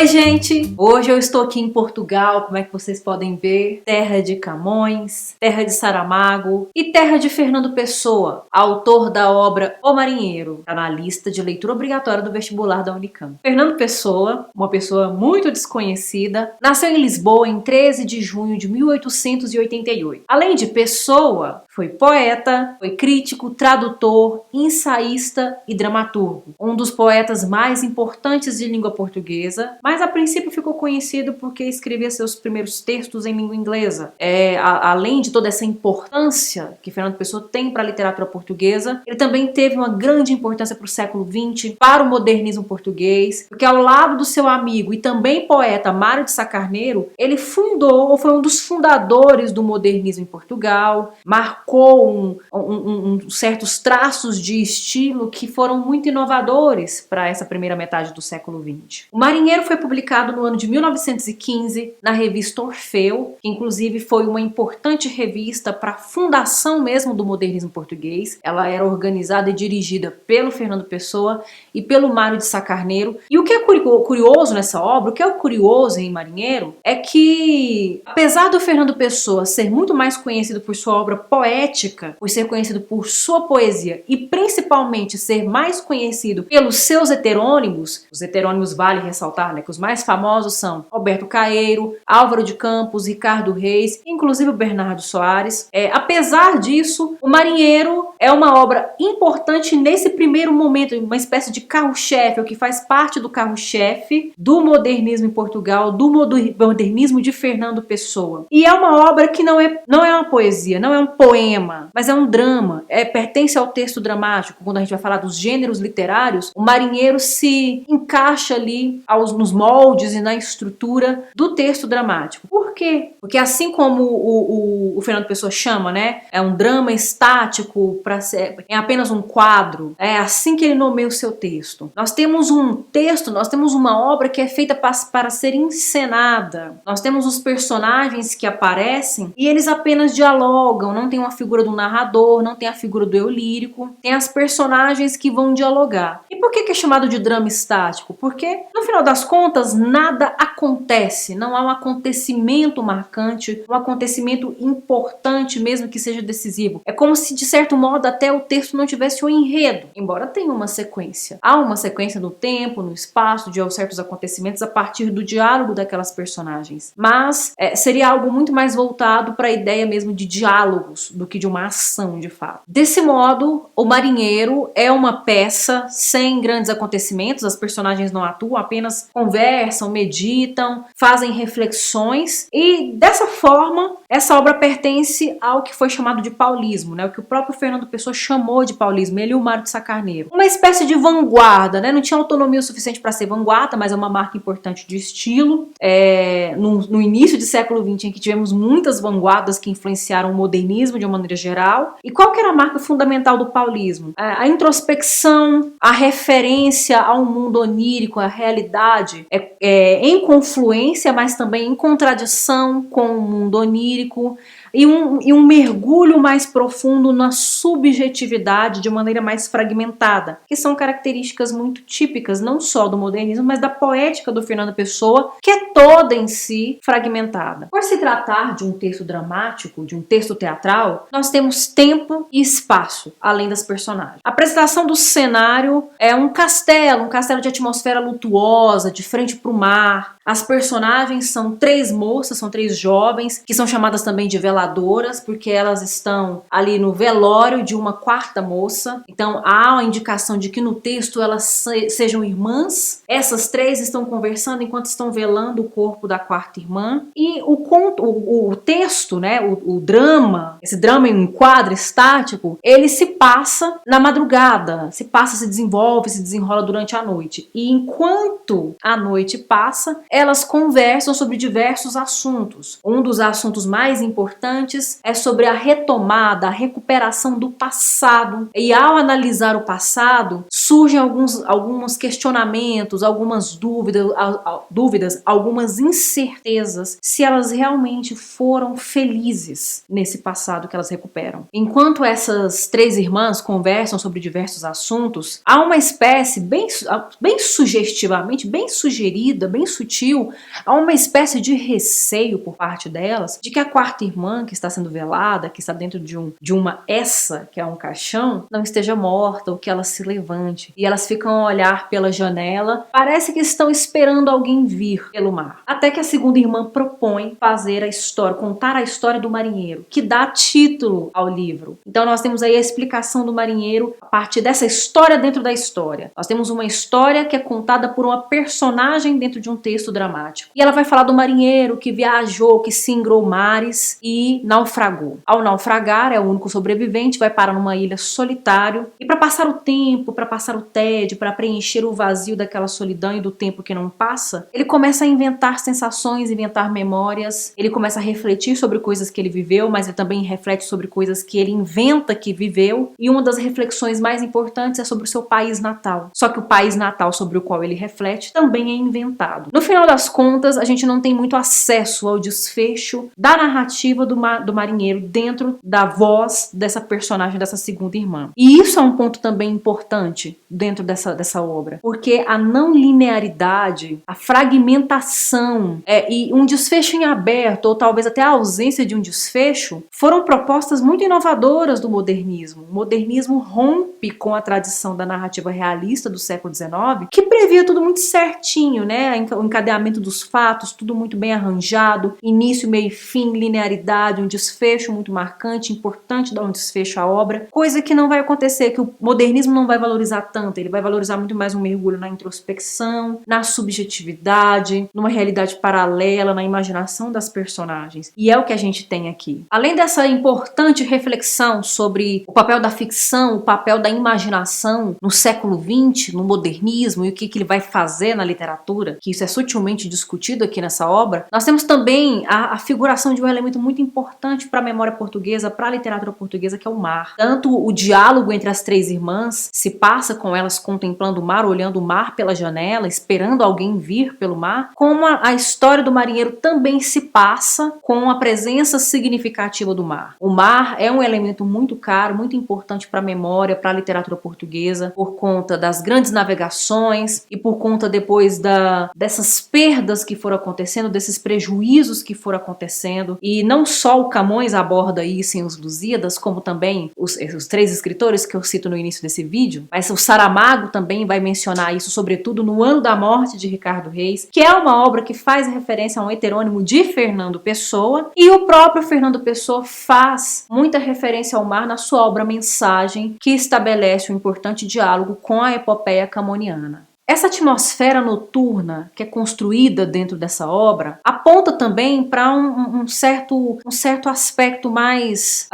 Oi, gente! Hoje eu estou aqui em Portugal, como é que vocês podem ver, terra de Camões, terra de Saramago e terra de Fernando Pessoa, autor da obra O Marinheiro, está na lista de leitura obrigatória do vestibular da Unicamp. Fernando Pessoa, uma pessoa muito desconhecida, nasceu em Lisboa em 13 de junho de 1888. Além de Pessoa, foi poeta, foi crítico, tradutor, ensaísta e dramaturgo. Um dos poetas mais importantes de língua portuguesa, mas a princípio ficou conhecido porque escrevia seus primeiros textos em língua inglesa. Além de toda essa importância que Fernando Pessoa tem para a literatura portuguesa, ele também teve uma grande importância para o século XX, para o modernismo português, porque ao lado do seu amigo e também poeta Mário de Sá Carneiro, ele fundou, ou foi um dos fundadores do modernismo em Portugal, marcou certos traços de estilo que foram muito inovadores para essa primeira metade do século XX. O Marinheiro foi publicado no ano de 1915 na revista Orfeu, que inclusive foi uma importante revista para a fundação mesmo do modernismo português. Ela era organizada e dirigida pelo Fernando Pessoa e pelo Mário de Sá Carneiro. E o que é curioso nessa obra, o que é curioso em Marinheiro, é que apesar do Fernando Pessoa ser muito mais conhecido por sua obra poética, por ser conhecido por sua poesia e principalmente ser mais conhecido pelos seus heterônimos, os heterônimos vale ressaltar, né, que os mais famosos são Roberto Caeiro, Álvaro de Campos, Ricardo Reis, inclusive o Bernardo Soares. Apesar disso, o Marinheiro é uma obra importante nesse primeiro momento, uma espécie de carro-chefe, o que faz parte do carro-chefe do modernismo em Portugal, do modernismo de Fernando Pessoa. E é uma obra que não é uma poesia, não é um poema, mas é um drama, pertence ao texto dramático. Quando a gente vai falar dos gêneros literários, o Marinheiro se encaixa ali nos moldes e na estrutura do texto dramático. Por quê? Porque assim como o Fernando Pessoa chama, né, é um drama estático, é apenas um quadro, é assim que ele nomeia o seu texto. Nós temos um texto, nós temos uma obra que é feita para ser encenada. Nós temos os personagens que aparecem e eles apenas dialogam, não tem uma figura do narrador, não tem a figura do eu lírico, tem as personagens que vão dialogar. E por que é chamado de drama estático? Porque, no final das contas, nada acontece, não há um acontecimento marcante, um acontecimento importante, mesmo que seja decisivo. É como se, de certo modo, até o texto não tivesse um enredo, embora tenha uma sequência. Há uma sequência no tempo, no espaço, de certos acontecimentos a partir do diálogo daquelas personagens. Mas seria algo muito mais voltado para a ideia mesmo de diálogos do que de uma ação, de fato. Desse modo, O Marinheiro é uma peça sem grandes acontecimentos, as personagens não atuam, apenas conversam, meditam, fazem reflexões e dessa forma essa obra pertence ao que foi chamado de paulismo, né? O que o próprio Fernando Pessoa chamou de paulismo, ele e o Mário de Sá Carneiro. Uma espécie de vanguarda, né? Não tinha autonomia o suficiente para ser vanguarda, mas é uma marca importante de estilo. No início do século XX, em que tivemos muitas vanguardas que influenciaram o modernismo de uma maneira geral. E qual que era a marca fundamental do paulismo? A introspecção, a referência ao mundo onírico, a realidade, em confluência, mas também em contradição com o mundo onírico, e um mergulho mais profundo na subjetividade de maneira mais fragmentada, que são características muito típicas não só do modernismo, mas da poética do Fernando Pessoa, que é toda em si fragmentada. Por se tratar de um texto dramático, de um texto teatral, nós temos tempo e espaço, além das personagens. A apresentação do cenário é um castelo de atmosfera lutuosa, de frente para o mar. As personagens são três moças, são três jovens, que são chamadas também de veladoras, porque elas estão ali no velório de uma quarta moça. Então há a indicação de que no texto elas sejam irmãs. Essas três estão conversando enquanto estão velando o corpo da quarta irmã. E o texto, né, o drama, esse drama em um quadro estático, ele se passa na madrugada, se desenvolve, se desenrola durante a noite. E enquanto a noite passa, elas conversam sobre diversos assuntos. Um dos assuntos mais importantes importantes é sobre a retomada, a recuperação do passado. E ao analisar o passado, surgem alguns questionamentos, algumas dúvidas, algumas incertezas se elas realmente foram felizes nesse passado que elas recuperam. Enquanto essas três irmãs conversam sobre diversos assuntos, há uma espécie bem sugestivamente, bem sugerida, bem sutil, há uma espécie de receio por parte delas de que a quarta irmã, que está sendo velada, que está dentro de uma essa, que é um caixão, não esteja morta ou que ela se levante. E elas ficam a olhar pela janela, parece que estão esperando alguém vir pelo mar. Até que a segunda irmã propõe fazer a história, contar a história do marinheiro, que dá título ao livro. Então nós temos aí a explicação do marinheiro a partir dessa história dentro da história. Nós temos uma história que é contada por uma personagem dentro de um texto dramático. E ela vai falar do marinheiro que viajou, que singrou mares e naufragou. Ao naufragar, é o único sobrevivente, vai parar numa ilha solitário e para passar o tempo, para passar o tédio, para preencher o vazio daquela solidão e do tempo que não passa, ele começa a inventar sensações, inventar memórias, ele começa a refletir sobre coisas que ele viveu, mas ele também reflete sobre coisas que ele inventa que viveu, e uma das reflexões mais importantes é sobre o seu país natal. Só que o país natal sobre o qual ele reflete também é inventado. No final das contas, a gente não tem muito acesso ao desfecho da narrativa do marinheiro dentro da voz dessa personagem, dessa segunda irmã. E isso é um ponto também importante dentro dessa obra, porque a não linearidade, a fragmentação e um desfecho em aberto, ou talvez até a ausência de um desfecho, foram propostas muito inovadoras do modernismo. O modernismo rompe com a tradição da narrativa realista do século XIX, que previa tudo muito certinho, né? O encadeamento dos fatos, tudo muito bem arranjado, início, meio e fim, linearidade, um desfecho muito marcante, importante dar um desfecho à obra, coisa que não vai acontecer, que o modernismo não vai valorizar tanto, ele vai valorizar muito mais um mergulho na introspecção, na subjetividade, numa realidade paralela, na imaginação das personagens. E é o que a gente tem aqui. Além dessa importante reflexão sobre o papel da ficção, o papel da imaginação no século XX, no modernismo, e o que ele vai fazer na literatura, que isso é sutilmente discutido aqui nessa obra, nós temos também a figuração de um elemento muito importante para a memória portuguesa, para a literatura portuguesa, que é o mar. Tanto o diálogo entre as três irmãs se passa com elas contemplando o mar, olhando o mar pela janela, esperando alguém vir pelo mar, como a história do marinheiro também se passa com a presença significativa do mar. O mar é um elemento muito caro, muito importante para a memória, para a literatura portuguesa, por conta das grandes navegações e por conta depois dessas perdas que foram acontecendo, desses prejuízos que foram acontecendo. E não só o Camões aborda isso em Os Lusíadas, como também os três escritores que eu cito no início desse vídeo, mas o Saramago também vai mencionar isso, sobretudo no Ano da Morte de Ricardo Reis, que é uma obra que faz referência a um heterônimo de Fernando Pessoa, e o próprio Fernando Pessoa faz muita referência ao mar na sua obra Mensagem, que estabelece um importante diálogo com a epopeia camoniana. Essa atmosfera noturna que é construída dentro dessa obra aponta também para um certo aspecto mais,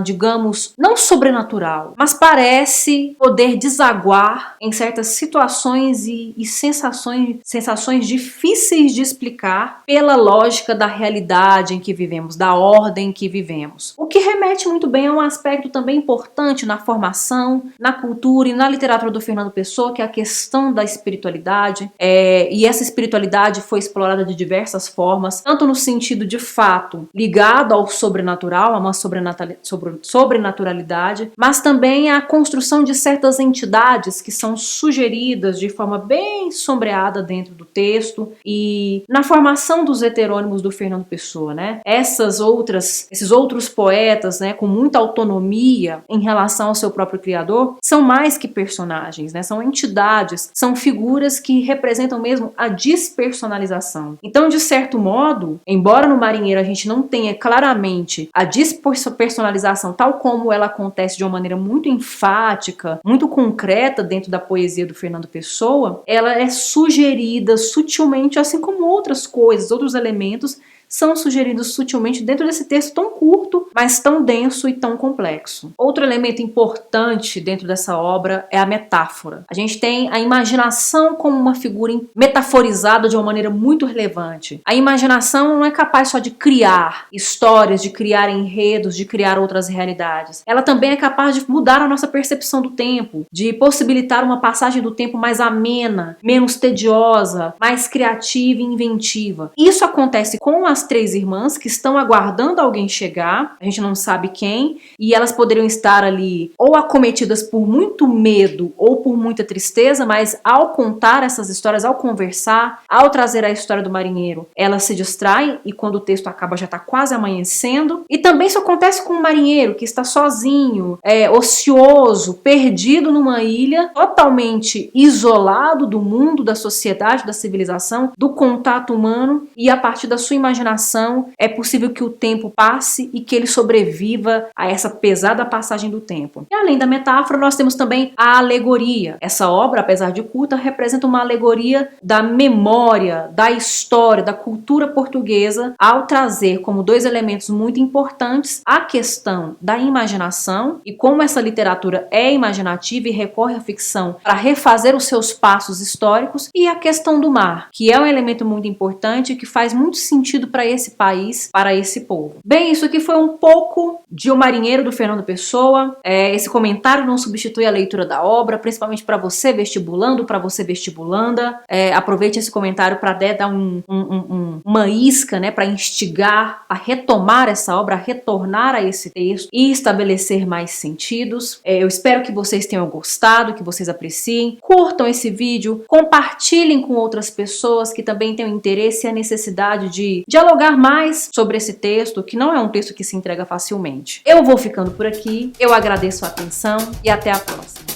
digamos, não sobrenatural, mas parece poder desaguar em certas situações e sensações difíceis de explicar pela lógica da realidade em que vivemos, da ordem em que vivemos. O que remete muito bem a um aspecto também importante na formação, na cultura e na literatura do Fernando Pessoa, que é a questão da espiritualidade, e essa espiritualidade foi explorada de diversas formas, tanto no sentido de fato ligado ao sobrenatural, a uma sobrenaturalidade, mas também a construção de certas entidades que são sugeridas de forma bem sombreada dentro do texto e na formação dos heterônimos do Fernando Pessoa, né? Esses outros poetas, né, com muita autonomia em relação ao seu próprio criador, são mais que personagens, né? São entidades, são figuras que representam mesmo a despersonalização. Então, de certo modo, embora no Marinheiro a gente não tenha claramente a despersonalização tal como ela acontece de uma maneira muito enfática, muito concreta dentro da poesia do Fernando Pessoa, ela é sugerida sutilmente, assim como outras coisas, outros elementos são sugeridos sutilmente dentro desse texto tão curto, mas tão denso e tão complexo. Outro elemento importante dentro dessa obra é a metáfora. A gente tem a imaginação como uma figura metaforizada de uma maneira muito relevante. A imaginação não é capaz só de criar histórias, de criar enredos, de criar outras realidades. Ela também é capaz de mudar a nossa percepção do tempo, de possibilitar uma passagem do tempo mais amena, menos tediosa, mais criativa e inventiva. Isso acontece com as três irmãs que estão aguardando alguém chegar, a gente não sabe quem, e elas poderiam estar ali ou acometidas por muito medo ou por muita tristeza, mas ao contar essas histórias, ao conversar, ao trazer a história do marinheiro, elas se distraem e quando o texto acaba já está quase amanhecendo. E também isso acontece com o marinheiro que está sozinho, ocioso, perdido numa ilha, totalmente isolado do mundo, da sociedade, da civilização, do contato humano, e a partir da sua imaginação é possível que o tempo passe e que ele sobreviva a essa pesada passagem do tempo. E além da metáfora, nós temos também a alegoria. Essa obra, apesar de curta, representa uma alegoria da memória, da história, da cultura portuguesa, ao trazer como dois elementos muito importantes a questão da imaginação e como essa literatura é imaginativa e recorre à ficção para refazer os seus passos históricos, e a questão do mar, que é um elemento muito importante e que faz muito sentido para esse país, para esse povo. Bem, isso aqui foi um pouco de O Marinheiro, do Fernando Pessoa. Esse comentário não substitui a leitura da obra, principalmente para você vestibulando, para você vestibulanda. Aproveite esse comentário para dar uma isca, né, para instigar a retomar essa obra, a retornar a esse texto e estabelecer mais sentidos. Eu espero que vocês tenham gostado, que vocês apreciem. Curtam esse vídeo, compartilhem com outras pessoas que também tenham interesse e a necessidade de dialogar mais sobre esse texto, que não é um texto que se entrega facilmente. Eu vou ficando por aqui, eu agradeço a atenção e até a próxima.